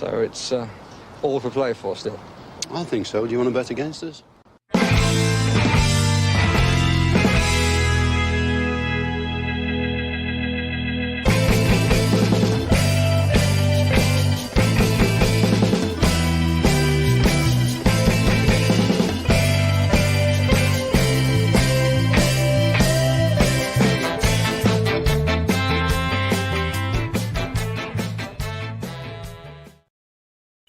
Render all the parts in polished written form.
So it's all to play for still. I think so. Do you want to bet against us?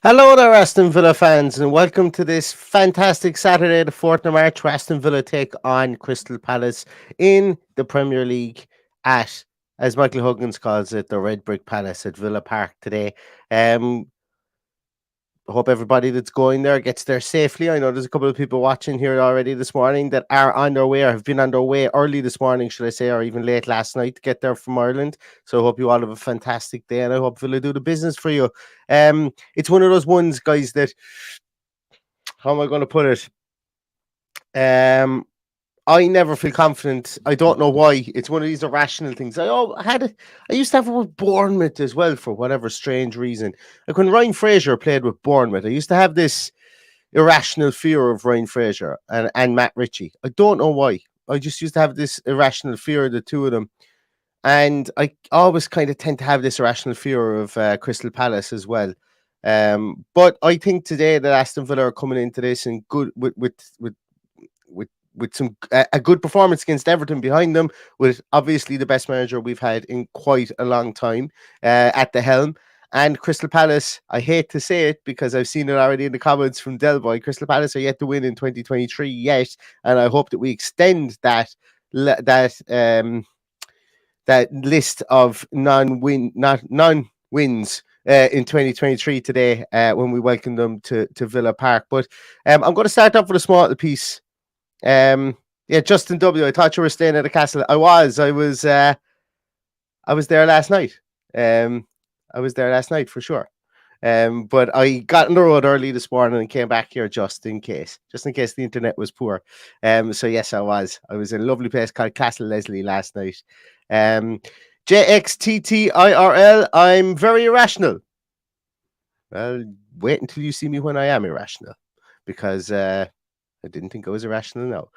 Hello there, Aston Villa fans, and welcome to this fantastic Saturday, the 4th of March, where Aston Villa take on Crystal Palace in the Premier League at, as Michael Huggins calls it, the Red Brick Palace at Villa Park today. I hope everybody that's going there gets there safely. I know there's a couple of people watching here already this morning that are on their way or have been on their way early this morning, should I say, or even late last night to get there from Ireland. So I hope you all have a fantastic day, and I hope Villa do the business for you. It's one of those ones, guys, that, how am I going to put it? I never feel confident. I don't know why. It's one of these irrational things. I used to have it with Bournemouth as well for whatever strange reason. Like when Ryan Fraser played with Bournemouth, I used to have this irrational fear of Ryan Fraser and Matt Ritchie. I don't know why. I just used to have this irrational fear of the two of them. And I always kind of tend to have this irrational fear of Crystal Palace as well. But I think today that Aston Villa are coming into this and good with some a good performance against Everton behind them, with obviously the best manager we've had in quite a long time at the helm. And Crystal Palace, I hate to say it because I've seen it already in the comments from Delboy, Crystal Palace are yet to win in 2023 yet, and I hope that we extend that list of non-wins in 2023 today when we welcome them to Villa Park. But I'm going to start off with a small little piece. Justin W. I thought you were staying at the castle. I was there last night. I was there last night for sure. But I got on the road early this morning and came back here just in case the internet was poor. So yes, I was in a lovely place called Castle Leslie last night. JXTTIRL, I'm very irrational. Well, wait until you see me when I am irrational, because I didn't think I was irrational now.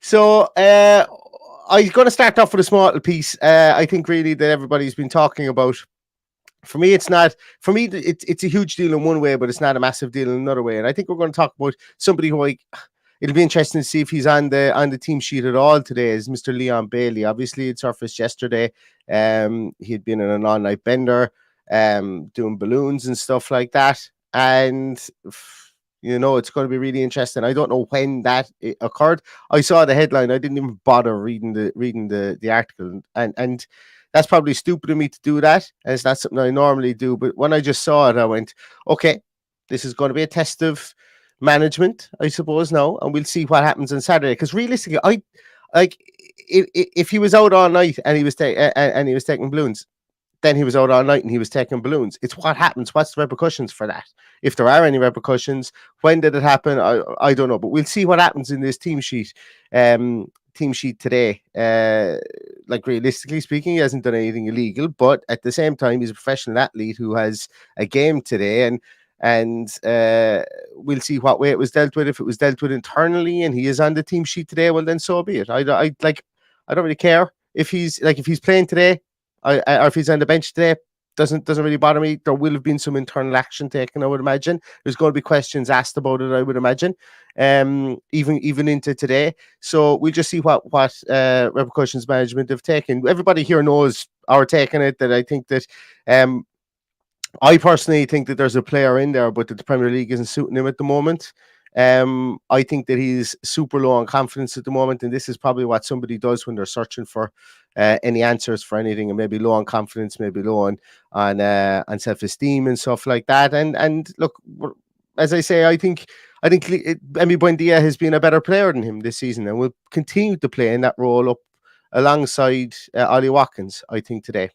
So I'm going to start off with a small little piece. I think really that everybody's been talking about. For me, it's not. For me, it's a huge deal in one way, but it's not a massive deal in another way. And I think we're going to talk about somebody who it'll be interesting to see if he's on the team sheet at all today. Is Mr. Leon Bailey? Obviously, it surfaced yesterday. He'd been in an all-night bender, doing balloons and stuff like that, and. You know, it's going to be really interesting. I don't know when that occurred. I saw the headline. I didn't even bother reading the article, and that's probably stupid of me to do that. And it's not something I normally do. But when I just saw it, I went, okay, this is going to be a test of management, I suppose now, and we'll see what happens on Saturday. Because realistically, if he was out all night and he was taking balloons, then he was out all night and he was taking balloons. It's what happens. What's the repercussions for that? If there are any repercussions, when did it happen? I don't know, but we'll see what happens in this team sheet today. Like realistically speaking, he hasn't done anything illegal, but at the same time, he's a professional athlete who has a game today, and we'll see what way it was dealt with. If it was dealt with internally and he is on the team sheet today, well then so be it. I don't really care if he's playing today. Or if he's on the bench today, doesn't really bother me. There will have been some internal action taken, I would imagine. There's going to be questions asked about it, I would imagine, even into today. So we'll just see what repercussions management have taken. Everybody here knows our take on it, that I think that I personally think that there's a player in there, but that the Premier League isn't suiting him at the moment. I think that he's super low on confidence at the moment, and this is probably what somebody does when they're searching for any answers for anything, and maybe low on confidence, maybe low on self-esteem and stuff like that. And look, as I say, I think Emi Buendia has been a better player than him this season, and will continue to play in that role up alongside Ollie Watkins, I think, today.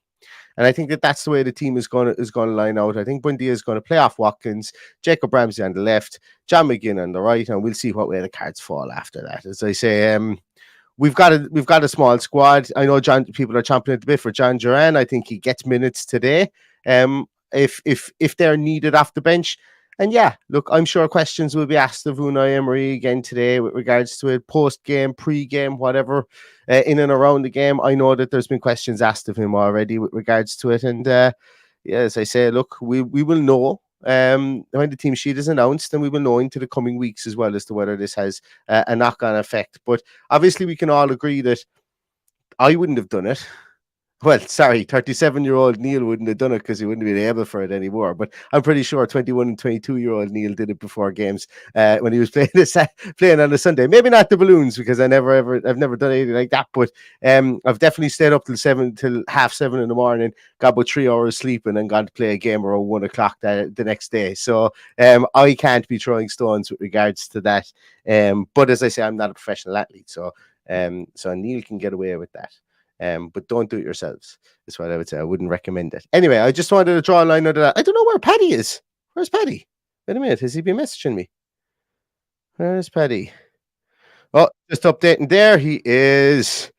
And I think that that's the way the team is going to line out. I think Buendia is going to play off Watkins, Jacob Ramsey on the left, John McGinn on the right, and we'll see what way the cards fall after that. As I say, we've got a small squad. I know people are chomping at the bit for John Duran. I think he gets minutes today. if they're needed off the bench. And yeah, look, I'm sure questions will be asked of Unai Emery again today with regards to it, post-game, pre-game, whatever, in and around the game. I know that there's been questions asked of him already with regards to it. And yeah, as I say, look, we will know when the team sheet is announced, and we will know into the coming weeks as well as to whether this has a knock-on effect. But obviously we can all agree that I wouldn't have done it. Well, sorry, 37-year-old Neil wouldn't have done it because he wouldn't have been able for it anymore. But I'm pretty sure 21 and 22-year-old Neil did it before games when he was playing on a Sunday. Maybe not the balloons because I've never done anything like that. But I've definitely stayed up till 7:30 in the morning, got about 3 hours sleep, and then gone to play a game around 1 o'clock the next day. So I can't be throwing stones with regards to that. But as I say, I'm not a professional athlete, so Neil can get away with that. But don't do it yourselves. That's what I would say. I wouldn't recommend it. Anyway, I just wanted to draw a line under that. I don't know where Paddy is. Where's Paddy? Wait a minute. Has he been messaging me? Where's Paddy? Oh, just updating there. He is.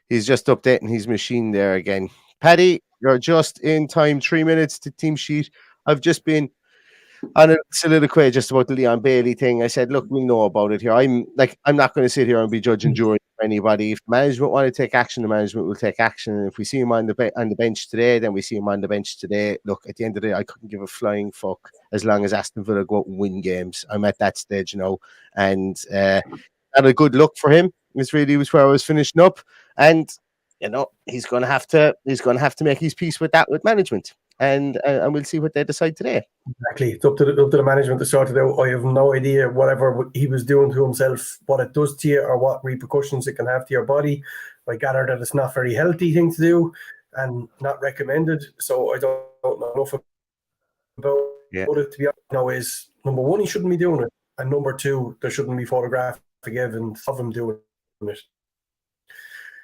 He's just updating his machine there again. Paddy, you're just in time. 3 minutes to team sheet. I've just been on a soliloquy just about the Leon Bailey thing. I said, look, we know about it here. I'm not going to sit here and be judging jury for anybody. If the management want to take action, the management will take action. And if we see him on the bench today, then we see him on the bench today. Look, at the end of the day, I couldn't give a flying fuck as long as Aston Villa go out and win games. I'm at that stage now, and had a good look for him. It was where I was finishing up, and he's going to have to make his peace with that with management. And we'll see what they decide today. Exactly. It's up to the management to sort it out. I have no idea whatever he was doing to himself, what it does to you or what repercussions it can have to your body. I gather that it's not a very healthy thing to do and not recommended. So I don't know enough about it, to be honest. Is number one, he shouldn't be doing it. And number two, there shouldn't be photographic evidence of him doing it.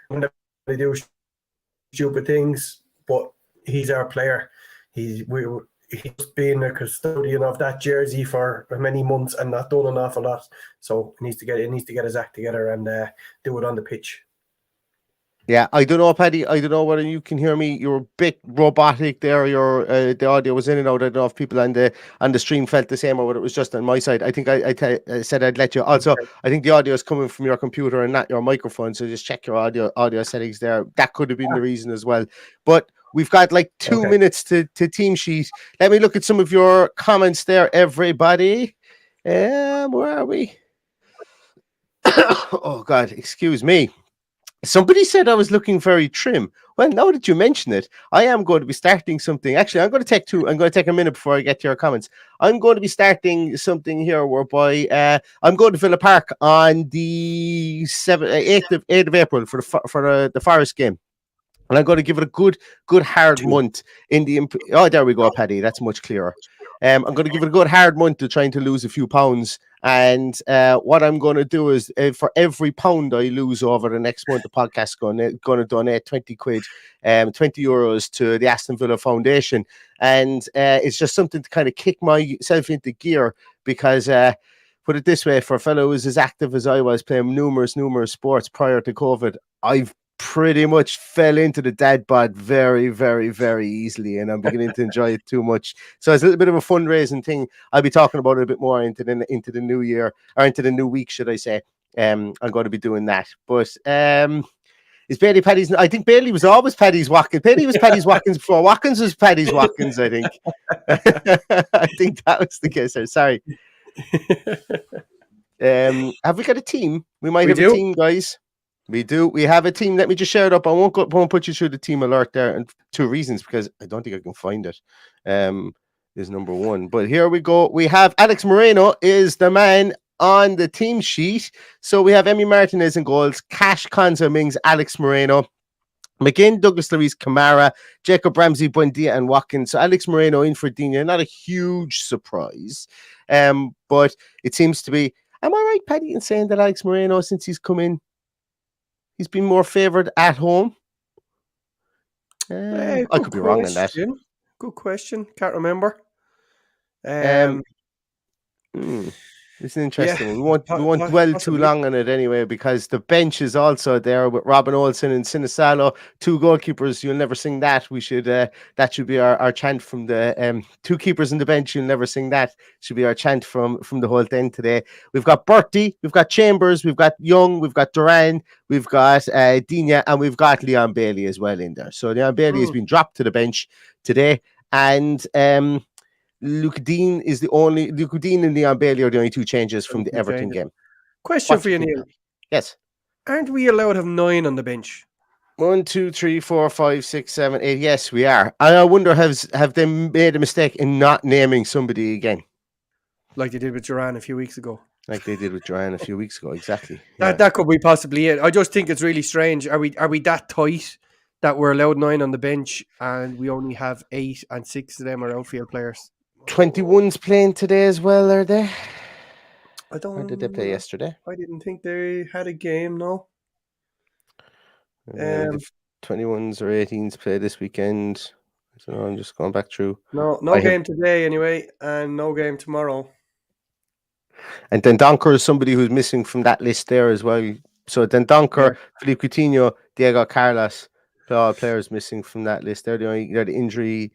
When they do stupid things, but he's our player. He's been a custodian of that jersey for many months and not done an awful lot. So he needs to get his act together and do it on the pitch. Yeah, I don't know, Paddy. I don't know whether you can hear me. You're a bit robotic there. The audio was in and out. I don't know if people on the stream felt the same or whether it was just on my side. I think I said I'd let you. Also, I think the audio is coming from your computer and not your microphone. So just check your audio settings there. That could have been the reason as well. But we've got like 2 minutes to team sheet. Let me look at some of your comments there, everybody. Where are we? Oh God, excuse me. Somebody said I was looking very trim. Well, now that you mention it, I am going to be starting something. Actually, I'm going to take a minute before I get to your comments. I'm going to be starting something here whereby I'm going to Villa Park on the 8th of April for the Forest game. And I'm going to give it a good hard month in the. Oh, there we go, Paddy. That's much clearer. I'm going to give it a good hard month to trying to lose a few pounds. And what I'm going to do is for every pound I lose over the next month, the podcast is going to donate 20 quid, 20 euros to the Aston Villa Foundation. And it's just something to kind of kick myself into gear because, put it this way, for a fellow who's as active as I was playing numerous sports prior to COVID, I've pretty much fell into the dad bod very, very, very easily, and I'm beginning to enjoy it too much. So it's a little bit of a fundraising thing. I'll be talking about it a bit more into the new year, or into the new week, should I say. I'm going to be doing that. But is Bailey Paddy's? I think Bailey was always Paddy's Watkins. Bailey was Paddy's Watkins before Watkins was Paddy's Watkins, I think. I think that was the case there. Sorry. Have we got a team? We might have a team, guys. We do. We have a team. Let me just share it up. I won't put you through the team alert there, and 2 reasons, because I don't think I can find it. Is number one. But here we go. We have Alex Moreno is the man on the team sheet. So we have Emi Martinez in goals, Cash, Konza, Mings, Alex Moreno, McGinn, Douglas Luiz, Kamara, Jacob Ramsey, Buendia, and Watkins. So Alex Moreno in for Dina. Not a huge surprise. But it seems to be. Am I right, Paddy, in saying that Alex Moreno, since he's come in, he's been more favoured at home? I could be wrong on that. Good question. Can't remember. It's an interesting one. We won't dwell too Possibly. long on it anyway, because the bench is also there with Robin Olsen and Sinisalo, two goalkeepers. You'll never sing that. We should that should be our chant from the two keepers in the bench. You'll never sing that. Should be our chant from the whole thing today. We've got Bertie, we've got Chambers, we've got Young, we've got Duran, we've got Dina, and we've got Leon Bailey as well in there. So Leon Bailey has been dropped to the bench today, and Luke Dean and Leon Bailey are the only two changes from the Everton game. Question What for do you, you think, Neil. Tom? Yes. Aren't we allowed to have 9 on the bench? 1, 2, 3, 4, 5, 6, 7, 8. Yes, we are. And I wonder, have they made a mistake in not naming somebody again? Like they did with Duran a few weeks ago. Like they did with Duran a few weeks ago, exactly. Yeah. That could be possibly it. I just think it's really strange. Are we that tight that we're allowed 9 on the bench and we only have 8 and 6 of them are outfield players? 21's playing today as well, are they? I don't. Or did they play yesterday? I didn't think they had a game. No. The 21s or 18s play this weekend. I don't know, I'm just going back through. No game today anyway, and no game tomorrow. And then Donker is somebody who's missing from that list there as well. So then Donker, Philippe Coutinho, Diego Carlos, all players missing from that list. They're the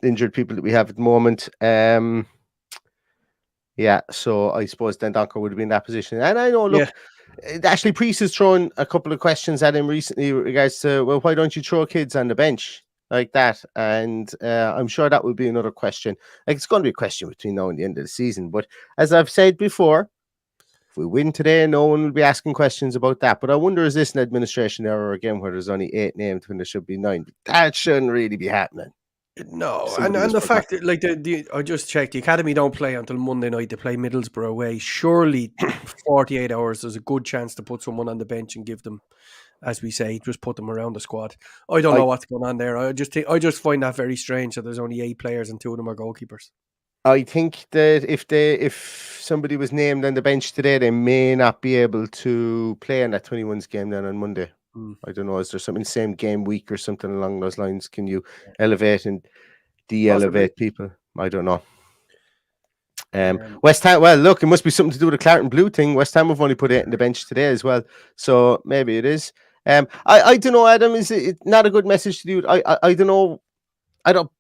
injured people that we have at the moment. Yeah, so I suppose then Donker would have been in that position. And I know, look, Ashley Priest has thrown a couple of questions at him recently with regards to, well, why don't you throw kids on the bench like that? And I'm sure that would be another question. Like, it's going to be a question between now and the end of the season. But as I've said before, if we win today, no one will be asking questions about that. But I wonder, is this an administration error again where there's only 8 named when there should be 9? That shouldn't really be happening. No, and the fact that, like, I just checked, the academy don't play until Monday night. They play Middlesbrough away. Surely 48 hours, there's a good chance to put someone on the bench and give them, as we say, just put them around the squad. I don't know what's going on there. I just find that very strange that there's only 8 players and 2 of them are goalkeepers. I think that if somebody was named on the bench today, they may not be able to play in that 21s game then on Monday. I don't know. Is there something same game week or something along those lines? Can you elevate and de-elevate people? I don't know. West Ham. Well, look, it must be something to do with the Clarendon Blue thing. West Ham have only put 8 on the bench today as well, so maybe it is. I don't know, Adam. Is it not a good message to do? I don't know. I don't.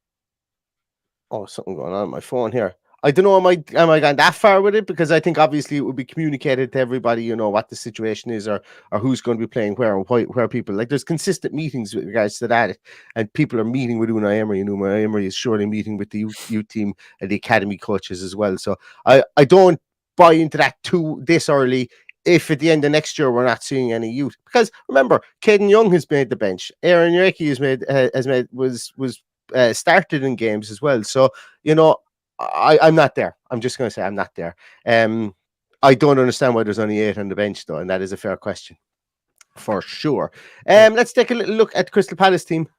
Oh, something going on my phone here. I don't know. Am I going that far with it? Because I think obviously it would be communicated to everybody, you know, what the situation is or who's going to be playing where and where people. Like, there's consistent meetings with regards to that, and people are meeting with Unai Emery, and Unai Emery is surely meeting with the youth team and the academy coaches as well. So I don't buy into that this early. If at the end of next year we're not seeing any youth, because remember, Caden Young has made the bench, Aaron Yerke was started in games as well. So, you know, I'm not there. I'm just going to say I'm not there. I don't understand why there's only 8 on the bench, though, and that is a fair question for sure. Let's take a little look at the Crystal Palace team.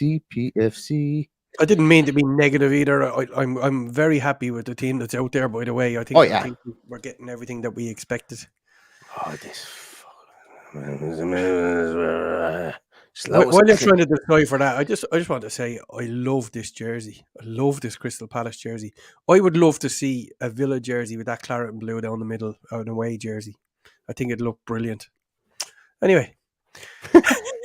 CPFC. I didn't mean to be negative either. I'm very happy with the team that's out there, by the way. I think we're getting everything that we expected. Oh, this. While you're trying to decipher that, I just want to say I love this jersey. I love this Crystal Palace jersey. I would love to see a Villa jersey with that claret and blue down the middle, an away jersey. I think it'd look brilliant. Anyway.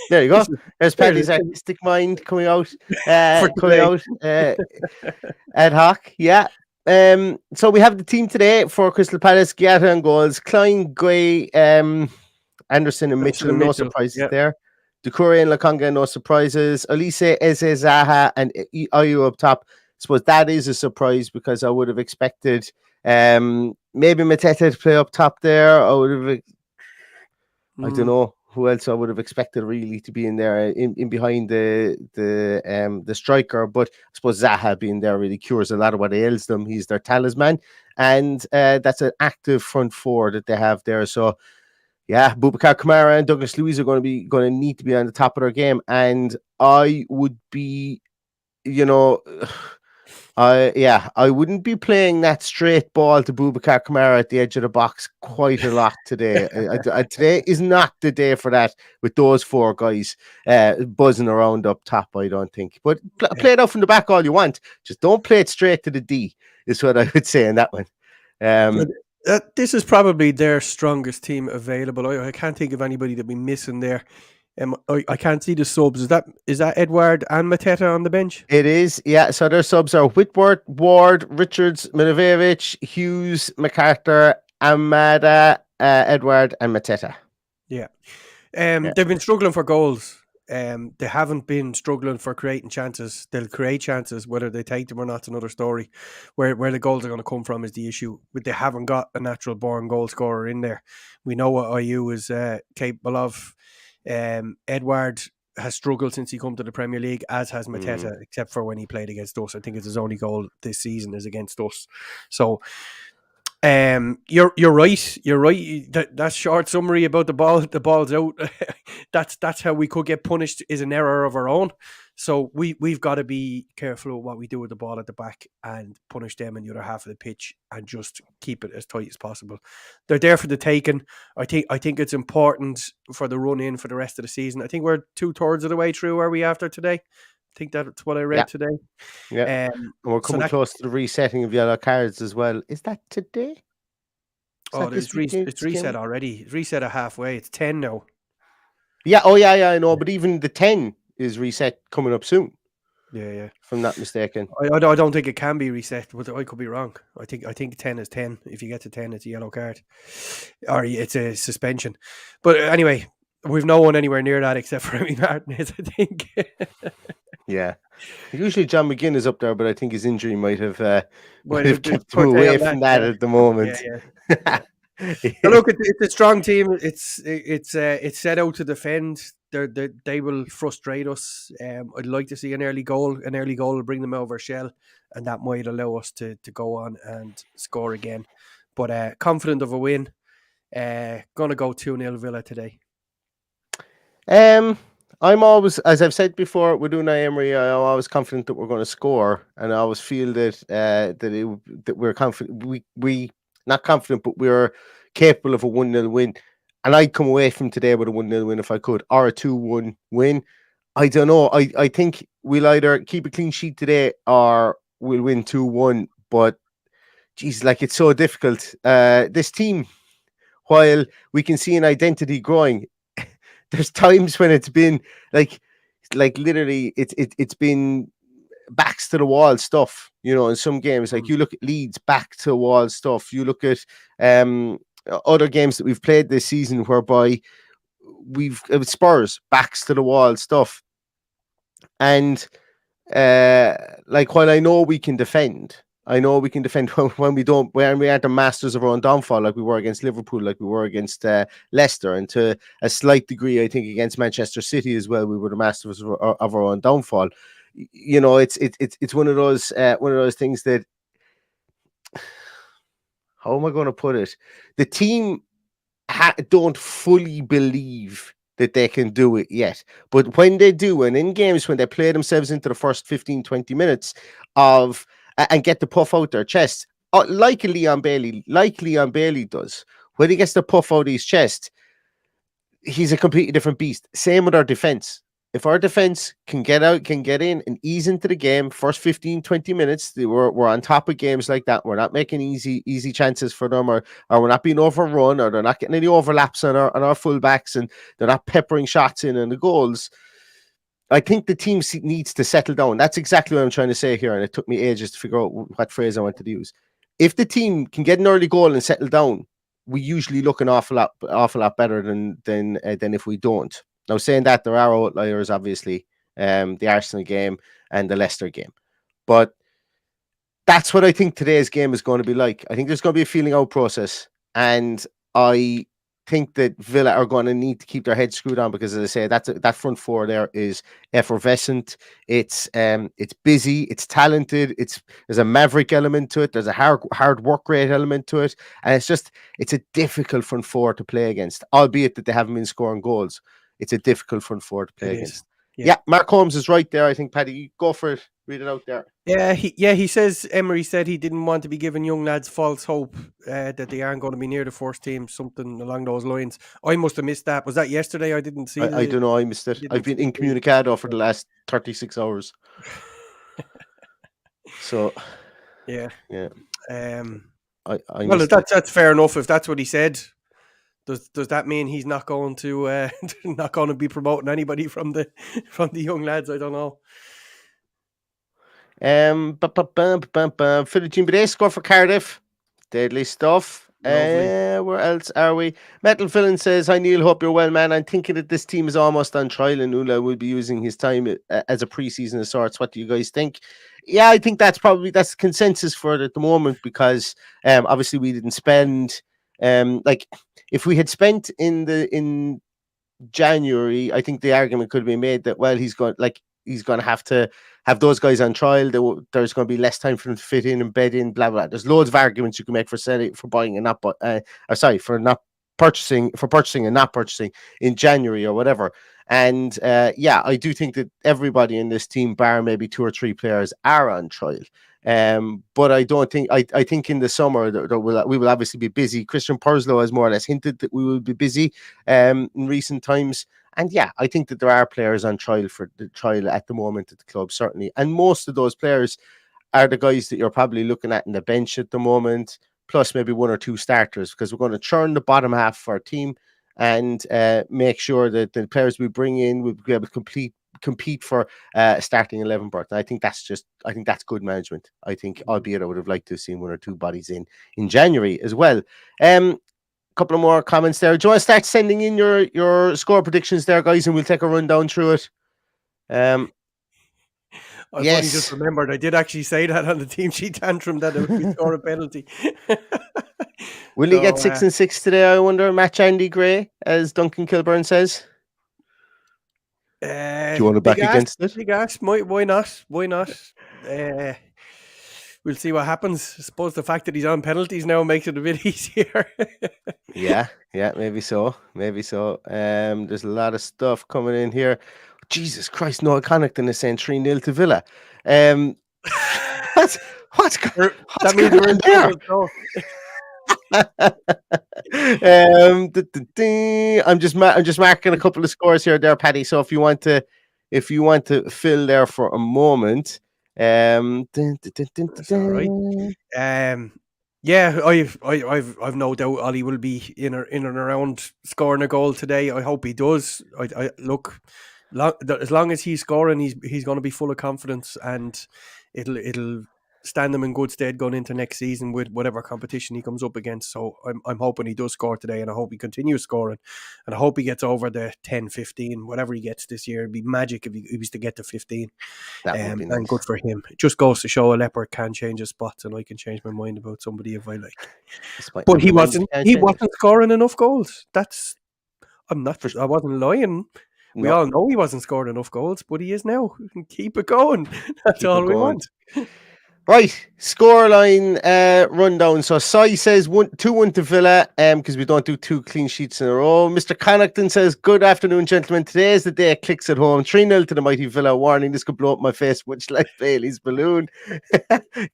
There you go. There's Paddy's artistic mind coming out. Ad hoc. Yeah. So we have the team today for Crystal Palace. Giata and goals. Klein, Gray, Anderson and Mitchell. No surprises there. Doucouré and Lokonga, no surprises. Elise, Eze, Zaha, and Ayew up top. I suppose that is a surprise because I would have expected maybe Mateta to play up top there. I would have. I don't know who else I would have expected really to be in there in behind the striker, but I suppose Zaha being there really cures a lot of what ails them. He's their talisman, and that's an active front four that they have there. So. Yeah, Boubacar Kamara and Douglas Luiz are going to need to be on the top of their game, and I would be, you know, I wouldn't be playing that straight ball to Boubacar Kamara at the edge of the box quite a lot today. Today is not the day for that with those four guys buzzing around up top, I don't think. But play it out from the back all you want. Just don't play it straight to the D, is what I would say in that one. This is probably their strongest team available. I can't think of anybody that be missing there. I can't see the subs. Is that Edouard and Mateta on the bench? It is, yeah. So their subs are Whitworth, Ward, Richards, Milivojevic, Hughes, MacArthur, Amada, Edouard, and Mateta. Yeah. They've been struggling for goals. They haven't been struggling for creating chances. They'll create chances, whether they take them or not, another story. Where the goals are going to come from is the issue. But they haven't got a natural born goal scorer in there. We know what IU is capable of. Edouard has struggled since he come to the Premier League, as has Mateta, except for when he played against us. I think it's his only goal this season is against us. So you're right. You're right. That short summary about the ball's out. that's how we could get punished is an error of our own. So we've got to be careful of what we do with the ball at the back and punish them in the other half of the pitch and just keep it as tight as possible. They're there for the taking. I think it's important for the run in for the rest of the season. I think we're 2/3 of the way through. Are we after today? I think that's what I read today. Yeah, and we're coming close to the resetting of yellow cards as well. Is that today? It's reset already. It's reset at halfway. It's 10 now. Yeah. Oh, yeah. I know. But even the 10 is reset coming up soon. Yeah. If I'm not mistaken. I don't think it can be reset, but I could be wrong. I think 10 is 10. If you get to 10, it's a yellow card, or it's a suspension. But anyway, we've no one anywhere near that except for Remy Martinez, I think. Yeah. Usually John McGinn is up there, but I think his injury might have kept him away from that at the moment. Yeah. So look, it's a strong team. It's set out to defend. They will frustrate us. I'd like to see an early goal. An early goal will bring them over shell, and that might allow us to go on and score again. But confident of a win. Gonna go 2-0 Villa today. I'm always, as I've said before, with Unai Emery, I'm always confident that we're going to score, and I always feel that that we're confident. We not confident, but we're capable of a 1-0 win. And I'd come away from today with a 1-0 win if I could, or a 2-1 win. I don't know. I think we'll either keep a clean sheet today or we'll win 2-1. But geez, like it's so difficult. This team, while we can see an identity growing, there's times when it's been like literally it's been backs to the wall stuff, in some games. Like you look at Leeds, back to the wall stuff. You look at other games that we've played this season whereby we've Spurs, backs to the wall stuff. And while I know we can defend when we aren't the masters of our own downfall, like we were against Liverpool, like we were against Leicester, and to a slight degree, I think against Manchester City as well, we were the masters of our own downfall. It's one of those things that, how am I going to put it? The team don't fully believe that they can do it yet. But when they do, and in games when they play themselves into the first 15, 20 minutes and get the puff out their chest, like Leon Bailey does, when he gets the puff out of his chest, he's a completely different beast. Same with our defense. If our defense can get in and ease into the game, first 15, 20 minutes, we're on top of games like that. We're not making easy chances for them, or we're not being overrun, or they're not getting any overlaps on our fullbacks, and they're not peppering shots in the goals. I think the team needs to settle down. That's exactly what I'm trying to say here, and it took me ages to figure out what phrase I wanted to use. If the team can get an early goal and settle down, we usually look an awful lot better than if we don't. Now, saying that, there are outliers, obviously, the Arsenal game and the Leicester game. But that's what I think today's game is going to be like. I think there's going to be a feeling out process. And I think that Villa are going to need to keep their heads screwed on because, as I say, that front four there is effervescent. It's busy. It's talented. There's a maverick element to it. There's a hard work rate element to it. And it's a difficult front four to play against, albeit that they haven't been scoring goals. It's a difficult front four to play against. Yeah, Mark Holmes is right there. I think, Paddy, go for it. Read it out there. He says Emery said he didn't want to be giving young lads false hope that they aren't going to be near the first team, something along those lines. I must have missed that. Was that yesterday? I didn't see I don't know. I missed it. I've been incommunicado for the last 36 hours. So, yeah. Well, that's fair enough. If that's what he said, does that mean he's not going to not going to be promoting anybody from the young lads? I don't know. Philip Jimbade score for Cardiff. Deadly stuff. Where else are we? Metal Villain says, "Hi Neil, hope you're well, man. I'm thinking that this team is almost on trial and Ula will be using his time as a preseason of sorts. What do you guys think?" Yeah, I think that's consensus for it at the moment because obviously we didn't spend like if we had spent in January, I think the argument could be made that he's going to have to have those guys on trial. There's going to be less time for them to fit in and bed in, blah blah. There's loads of arguments you can make for buying and not, for purchasing and not purchasing in January or whatever. And I do think that everybody in this team, bar maybe 2 or 3 players, are on trial. But I don't think I think in the summer we will obviously be busy. Christian Purslow has more or less hinted that we will be busy in recent times. And I think that there are players on trial at the moment at the club, certainly. And most of those players are the guys that you're probably looking at in the bench at the moment, plus maybe 1 or 2 starters, because we're going to churn the bottom half of our team and make sure that the players we bring in will be able to compete for starting 11 berth. I think that's good management. I think, albeit I would have liked to have seen 1 or 2 bodies in January as well. Couple of more comments there. Do you want to start sending in your score predictions there, guys, and we'll take a run down through it? I've only just remembered I did actually say that on the team sheet Tantrum that it would score a penalty. Will he get 6 and 6 today, I wonder? Match Andy Gray, as Duncan Kilburn says. Do you want to back against it? Big ass. Why not? We'll see what happens. I suppose the fact that he's on penalties now makes it a bit easier. yeah, maybe so. There's a lot of stuff coming in here. Jesus Christ, Noel Connaughton is saying 3-0 to Villa. What's going on there? I'm just marking a couple of scores here, there, Paddy. So if you want to fill there for a moment. That's all right. I've no doubt Ollie will be in and around scoring a goal today. I hope he does. I look, as long as he's scoring, he's going to be full of confidence, and it'll stand him in good stead going into next season with whatever competition he comes up against. So I'm hoping he does score today, and I hope he continues scoring, and I hope he gets over the 10, 15, whatever he gets this year. It'd be magic if he was to get to 15. That would be nice. And good for him. It just goes to show a leopard can change his spots, and I can change my mind about somebody if I like. But he wasn't scoring enough goals. I wasn't lying. We all know he wasn't scoring enough goals, but he is now. Keep it going. That's all we want. Right, scoreline rundown. So Sai says 2-1 to Villa, because we don't do 2 clean sheets in a row. Mr. Connaughton says, "Good afternoon, gentlemen. Today is the day it clicks at home. 3-0 to the mighty Villa. Warning, this could blow up my face, much like Bailey's balloon."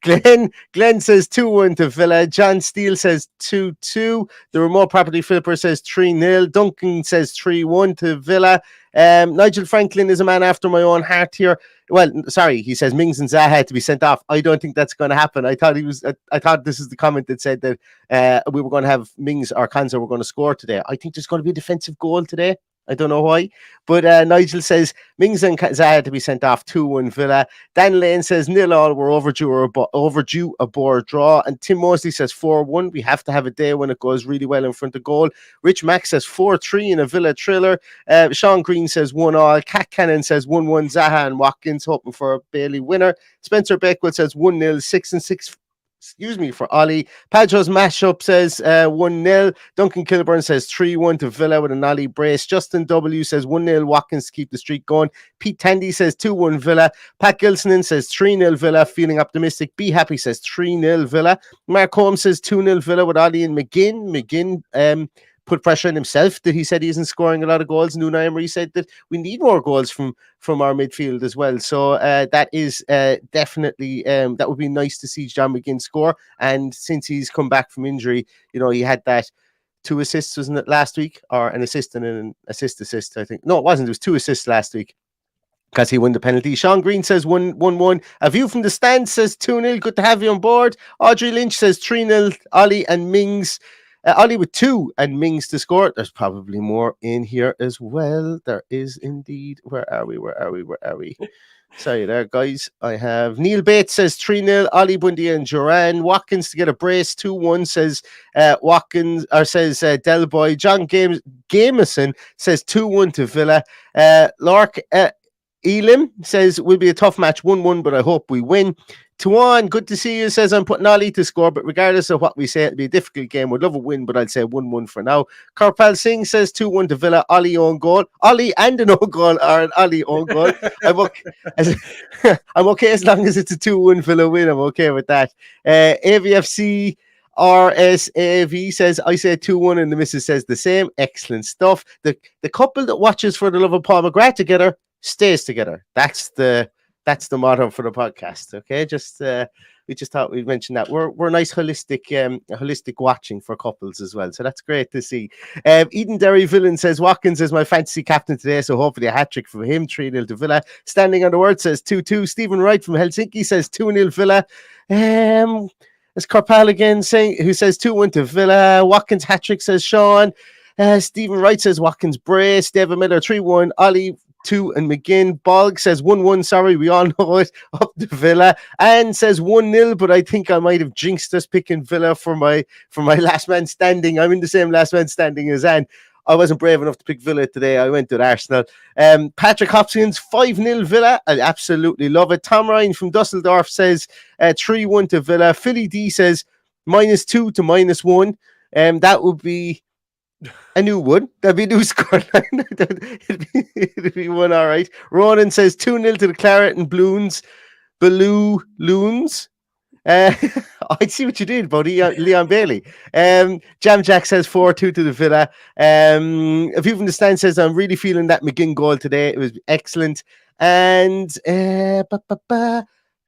Glenn says 2-1 to Villa. John Steele says 2-2. The remote property flipper says 3-0. Duncan says 3-1 to Villa. Nigel Franklin is a man after my own heart here. Well, sorry, he says Mings and Zaha had to be sent off. I don't think that's going to happen. I thought this is the comment that said that we were going to have Mings or Konsa were going to score today. I think there's going to be a defensive goal today. I don't know why. But Nigel says Mings and Zaha to be sent off, 2-1 Villa. Dan Lane says 0-0, we're overdue a board draw. And Tim Mosley says 4-1. We have to have a day when it goes really well in front of goal. Rich Mack says 4-3 in a Villa thriller. Sean Green says 1-1. Cat Cannon says 1-1. Zaha and Watkins hoping for a Bailey winner. Spencer Beckwith says 1-0, 6 and 6. For Ollie. Padjo's Mashup says 1-0. Duncan Kilburn says 3-1 to Villa with an Ollie brace. Justin W says 1-0 Watkins to keep the streak going. Pete Tandy says 2-1 Villa. Pat Gilsonin says 3-0 Villa, feeling optimistic. Be Happy says 3-0 Villa. Mark Holmes says 2-0 Villa with Ollie and McGinn. put pressure on himself that he said he isn't scoring a lot of goals. And Unai Emery said that we need more goals from our midfield as well. So that is definitely, that would be nice to see John McGinn score. And since he's come back from injury, he had that 2 assists, wasn't it, last week? Or an assist and an assist, I think. No, it wasn't. It was 2 assists last week, because he won the penalty. Sean Green says 1-1. A view from the stand says 2-0. Good to have you on board. Audrey Lynch says 3-0. Ollie and Mings. Ollie with 2 and Mings to score. There's probably more in here as well. There is indeed. Where are we? Sorry there, guys. I have Neil Bates says 3-0. Ollie Bundia and Duran. Watkins to get a brace. 2-1 says Watkins, or says Delboy. John Gameson says 2-1 to Villa. Lark Elim says will be a tough match, 1-1, but I hope we win. Tuan, good to see you, says I'm putting Ollie to score, but regardless of what we say, it'll be a difficult game. Would love a win, but I'd say 1-1 for now. Karpal Singh says 2-1 to Villa. Ollie own goal. Ollie and an own goal, or an Ollie own goal. I'm okay as long as it's a 2-1 Villa win. I'm okay with that. AVFC RSAV says I say 2-1 and the missus says the same. Excellent stuff. The couple that watches For the Love of Paul McGrath together stays together. That's the motto for the podcast. Okay, we just thought we'd mention that we're nice holistic watching for couples as well, so that's great to see. Eden Derry Villain says Watkins is my fantasy captain today, so hopefully a hat-trick for him. 3-0 to Villa. Standing on the Word says 2-2. Stephen Wright from Helsinki says 2-0 Villa. It's Carpal again who says 2-1 to Villa. Watkins hat-trick, says Sean. Stephen Wright says Watkins brace. David Miller 3-1. Ollie 2 and McGinn. Bolg says 1-1. Sorry, we all know it. Up to Villa. And says 1-0, but I think I might have jinxed us picking Villa for my last man standing. I'm in the same last man standing as Anne. I wasn't brave enough to pick Villa today. I went with Arsenal. Patrick Hopkins, 5-0 Villa. I absolutely love it. Tom Ryan from Dusseldorf says 3-1 to Villa. Philly D says -2 to -1. That would be a new one. That'd be a new scoreline. It'd be one all right. Ronan says 2-0 to the Claret and Balloons. I see what you did, buddy. Leon Bailey. Jam Jack says 4-2 to the Villa. A view from the stand says I'm really feeling that McGinn goal today. It was excellent. And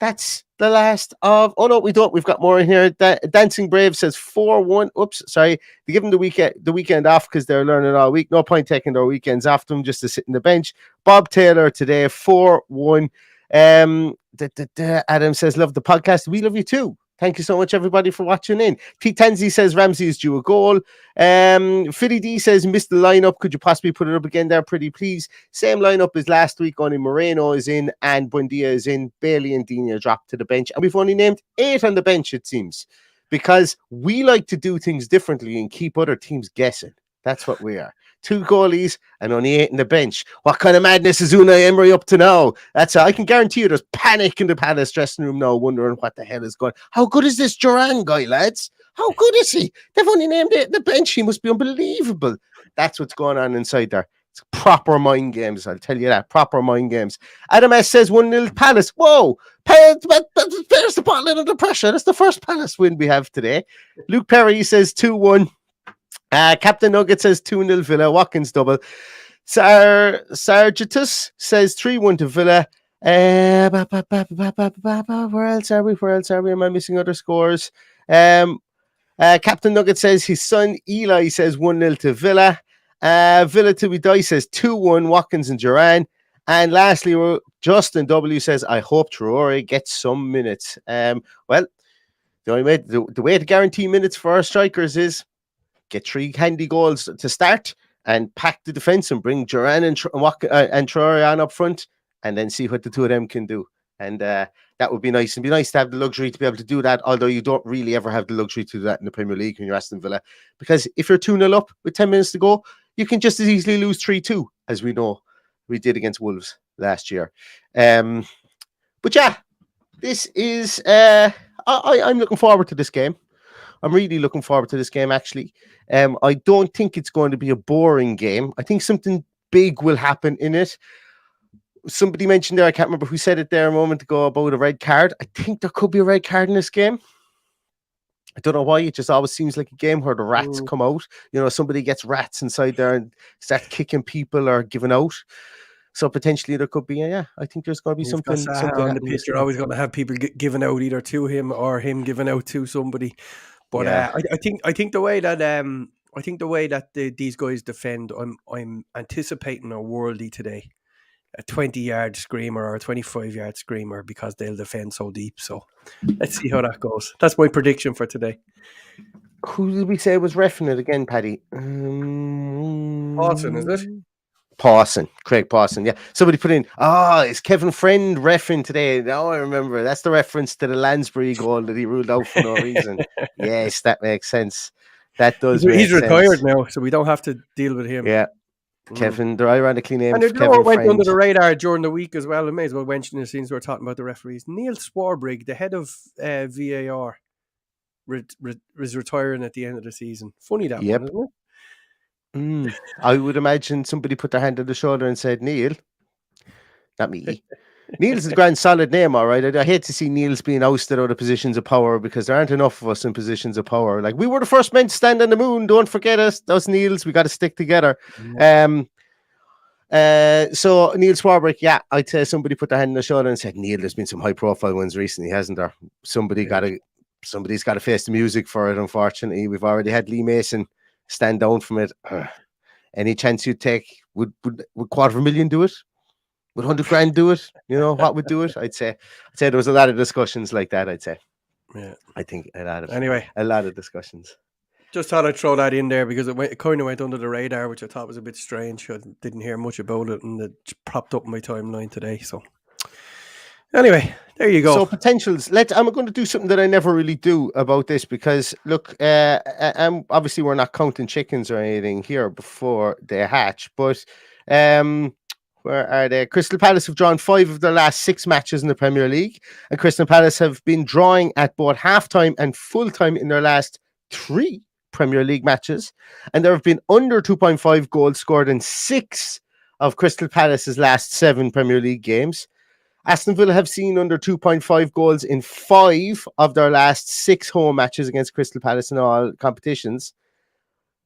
that's the last of. Oh no, we don't. We've got more in here. Dancing Brave says 4-1. Oops, sorry. They give them the weekend off because they're learning all week. No point taking their weekends off them just to sit in the bench. Bob Taylor today 4-1. Adam says love the podcast. We love you too. Thank you so much, everybody, for watching in. Pete Tanzi says Ramsey is due a goal. Philly D says missed the lineup. Could you possibly put it up again there, pretty please? Same lineup as last week. Only Moreno is in and Buendia is in. Bailey and Dina dropped to the bench, and we've only named 8 on the bench, it seems, because we like to do things differently and keep other teams guessing. That's what we are. 2 goalies and only 8 in the bench. What kind of madness is Unai Emery up to now? I can guarantee you there's panic in the Palace dressing room now, wondering what the hell is going on. How good is this Duran guy, lads? How good is he? They've only named 8 in the bench. He must be unbelievable. That's what's going on inside there. It's proper mind games, I'll tell you that. Proper mind games. Adam S says 1-0 Palace. Whoa! There's the bottle under pressure. That's the first Palace win we have today. Luke Perry says 2-1. Captain Nugget says 2-0 Villa. Watkins double. Sargetus says 3-1 to Villa. Where else are we? Am I missing other scores? Captain Nugget says his son Eli says 1-0 to Villa. Villa till we die says 2-1 Watkins and Duran. And lastly, Justin W says I hope Traore gets some minutes. Well, the only way, the way to guarantee minutes for our strikers is get 3 handy goals to start and pack the defense and bring Duran and Traore on up front, and then see what the 2 of them can do. And that would be nice. It'd be nice to have the luxury to be able to do that, although you don't really ever have the luxury to do that in the Premier League when you're Aston Villa, because if you're 2-0 up with 10 minutes to go, you can just as easily lose 3-2, as we know we did against Wolves last year. But yeah, this is I'm looking forward to this game. I'm really looking forward to this game, actually. I don't think it's going to be a boring game. I think something big will happen in it. Somebody mentioned there, I can't remember who said it there a moment ago about a red card. I think there could be a red card in this game. I don't know why. It just always seems like a game where the rats come out. You know, somebody gets rats inside there and start kicking people or giving out. So potentially there could be, I think there's going to be You've something got Saha on the happening. pitch. You're always going to have people giving out either to him or him giving out to somebody. But Yeah. I think the way that these guys defend, I'm anticipating a worldie today, a 20-yard screamer or a 25-yard screamer, because they'll defend so deep. So let's see how that goes. That's my prediction for today. Who did we say was reffing it again, Paddy? Paulson, is it? Craig Pawson. Yeah, somebody put in. Is Kevin Friend reffing today? Now I remember. That's the reference to the Lansbury goal that he ruled out for no reason. Yes, that makes sense. That does. He's make retired sense. now, so we don't have to deal with him. Yeah, Kevin. They're ironically named. And Kevin went Friend. under the radar during the week as well. I may as well mention it since we're talking about the referees. Neil Swarbrigg, the head of VAR, is retiring at the end of the season. Funny that one, isn't it? I would imagine somebody put their hand on the shoulder and said, Neil, not me. Neil's a grand solid name, all right. I hate to see Neil's being ousted out of positions of power, because there aren't enough of us in positions of power. Like, we were the first men to stand on the moon. Don't forget us. Those Neils, we got to stick together. So Neil Swarbrick, I'd say somebody put their hand on the shoulder and said, Neil, there's been some high profile ones recently, hasn't there? Somebody's got to face the music for it. Unfortunately, we've already had Lee Mason stand down from it. Any chance you'd take? Would $250,000 do it? Would 100 grand do it? You know, what would do it? I'd say there was a lot of discussions like that. I'd say, I think a lot of discussions. Just thought I'd throw that in there because it kind of went under the radar, which I thought was a bit strange. I didn't hear much about it, and it popped up in my timeline today. So anyway, there you go. So potentials. I'm going to do something that I never really do about this, because look, obviously we're not counting chickens or anything here before they hatch, but where are they? Crystal Palace have drawn 5 of their last 6 matches in the Premier League, and Crystal Palace have been drawing at both half-time and full-time in their last 3 Premier League matches, and there have been under 2.5 goals scored in 6 of Crystal Palace's last 7 Premier League games. Aston Villa have seen under 2.5 goals in 5 of their last 6 home matches against Crystal Palace in all competitions.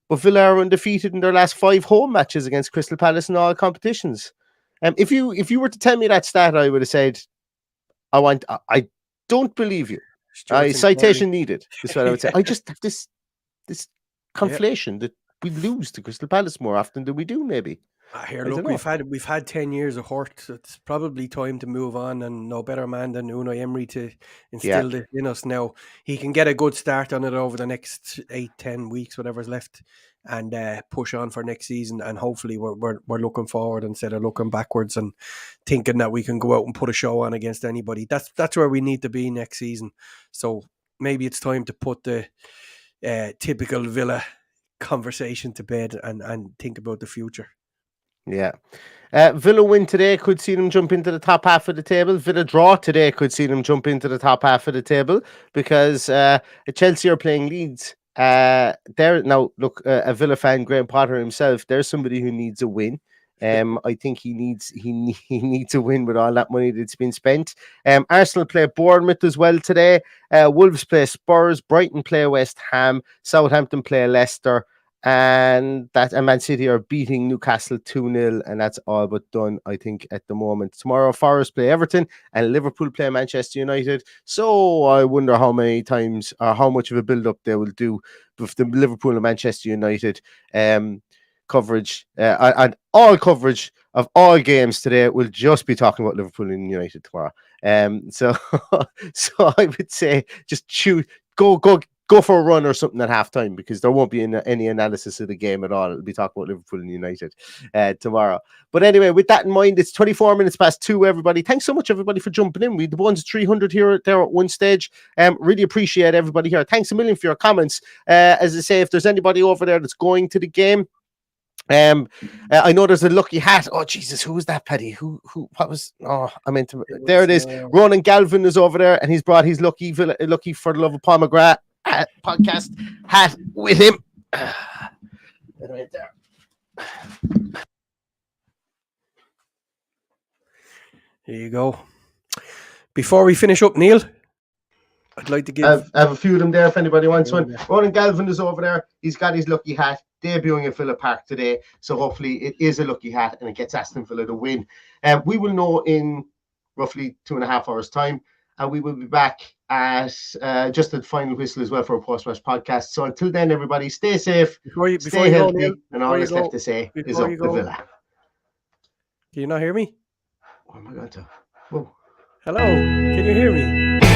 But Villa are undefeated in their last 5 home matches against Crystal Palace in all competitions. If you were to tell me that stat, I would have said, I don't believe you. Citation needed. Is what I would say. I just have this conflation that we lose to Crystal Palace more often than we do, maybe. Here, look, we've had 10 years of hurt. It's probably time to move on, and no better man than Unai Emery to instill this in us now. He can get a good start on it over the next 8-10 weeks, whatever's left, and push on for next season. And hopefully we're looking forward instead of looking backwards and thinking that we can go out and put a show on against anybody. That's where we need to be next season. So maybe it's time to put the typical Villa conversation to bed and think about the future. Yeah. Villa win today could see them jump into the top half of the table. Villa draw today could see them jump into the top half of the table, because Chelsea are playing Leeds. Now, look, a Villa fan, Graham Potter himself, there's somebody who needs a win. I think he needs a win with all that money that's been spent. Arsenal play Bournemouth as well today. Wolves play Spurs. Brighton play West Ham. Southampton play Leicester. And Man City are beating Newcastle 2-0, and that's all but done, I think, at the moment. Tomorrow, Forest play Everton, and Liverpool play Manchester United. So I wonder how many times or how much of a build-up they will do with the Liverpool and Manchester United coverage. And all coverage of all games today will just be talking about Liverpool and United tomorrow. So I would say just go for a run or something at halftime, because there won't be any analysis of the game at all. It'll be talking about Liverpool and United tomorrow. But anyway, with that in mind, it's 24 minutes past 2, everybody. Thanks so much, everybody, for jumping in. We had the ones 300 here there at one stage. Really appreciate everybody here. Thanks a million for your comments. As I say, if there's anybody over there that's going to the game, I know there's a lucky hat. Oh Jesus, who was that, Paddy? What was? Oh, I meant to. There it is. Ronan Galvin is over there, and he's brought his lucky for the love of pomegranate podcast hat with him. Right there. There you go. Before we finish up, Neil, I'd like to give. I have a few of them there if anybody wants Yeah, one. Ronan Galvin is over there. He's got his lucky hat debuting in Villa Park today. So hopefully it is a lucky hat and it gets Aston Villa to win. We will know in roughly 2.5 hours' time. And we will be back at just the final whistle as well for a post-match podcast. So until then, everybody, stay safe, stay healthy, Neil, and all that's left to say is up the Villa. Can you not hear me? What am I going to? Whoa. Hello, can you hear me?